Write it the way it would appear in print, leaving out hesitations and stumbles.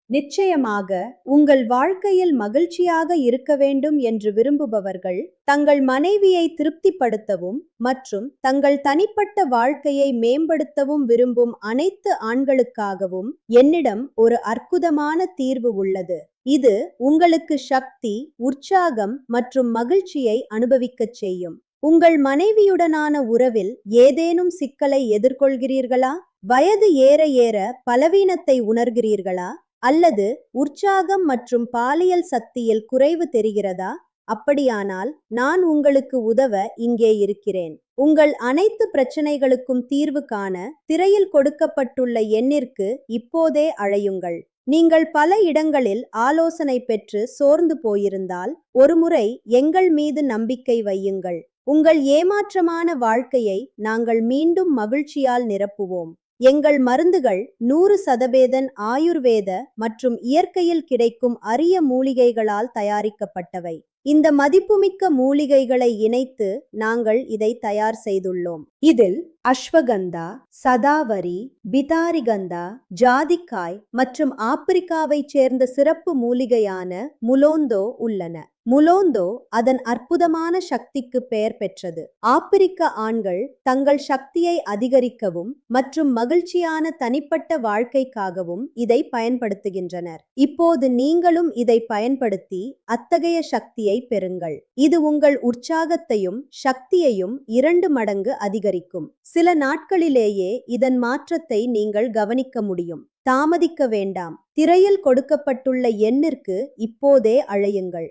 நிச்சயமாக உங்கள் வாழ்க்கையில் மகிழ்ச்சியாக இருக்க வேண்டும் என்று விரும்புபவர்கள் தங்கள் மனைவியை திருப்திப்படுத்தவும் மற்றும் தங்கள் தனிப்பட்ட வாழ்க்கையை மேம்படுத்தவும் விரும்பும் அனைத்து ஆண்களுக்காகவும் என்னிடம் ஒரு அற்புதமான தீர்வு உள்ளது. இது உங்களுக்கு சக்தி, உற்சாகம் மற்றும் மகிழ்ச்சியை அனுபவிக்கச் செய்யும். உங்கள் மனைவியுடனான உறவில் ஏதேனும் சிக்கலை எதிர்கொள்கிறீர்களா? வயது ஏற ஏற பலவீனத்தை உணர்கிறீர்களா? அல்லது உற்சாகம் மற்றும் பாலியல் சக்தியில் குறைவு தெரிகிறதா? அப்படியானால் நான் உங்களுக்கு உதவ இங்கே இருக்கிறேன். உங்கள் அனைத்து பிரச்சனைகளுக்கும் தீர்வு காண திரையில் கொடுக்கப்பட்டுள்ள எண்ணிற்கு இப்போதே அழையுங்கள். நீங்கள் பல இடங்களில் ஆலோசனை பெற்று சோர்ந்து போயிருந்தால் ஒருமுறை எங்கள் மீது நம்பிக்கை வையுங்கள். உங்கள் ஏமாற்றமான வாழ்க்கையை நாங்கள் மீண்டும் மகிழ்ச்சியால் நிரப்புவோம். எங்கள் மருந்துகள் 100% ஆயுர்வேத மற்றும் இயற்கையில் கிடைக்கும் அரிய மூலிகைகளால் தயாரிக்கப்பட்டவை. இந்த மதிப்புமிக்க மூலிகைகளை இணைத்து நாங்கள் இதை தயார் செய்துள்ளோம். இதில் அஸ்வகந்தா, சதாவரி, பிதாரிகந்தா, ஜாதிக்காய் மற்றும் ஆப்பிரிக்காவைச் சேர்ந்த சிறப்பு மூலிகையான முலோந்தோ உள்ளன. முலோந்தோ அதன் அற்புதமான சக்திக்கு பெயர் பெற்றது. ஆப்பிரிக்க ஆண்கள் தங்கள் சக்தியை அதிகரிக்கவும் மற்றும் மகிழ்ச்சியான தனிப்பட்ட வாழ்க்கைக்காகவும் இதை பயன்படுத்துகின்றனர். இப்போது நீங்களும் இதை பயன்படுத்தி அத்தகைய சக்தியை பெறுங்கள். இது உங்கள் உற்சாகத்தையும் சக்தியையும் 2 மடங்கு அதிகரிக்கும். சில நாட்களிலேயே இதன் மாற்றத்தை நீங்கள் கவனிக்க முடியும். தாமதிக்க வேண்டாம். திரையில் கொடுக்கப்பட்டுள்ள எண்ணிற்கு இப்போதே அழையுங்கள்.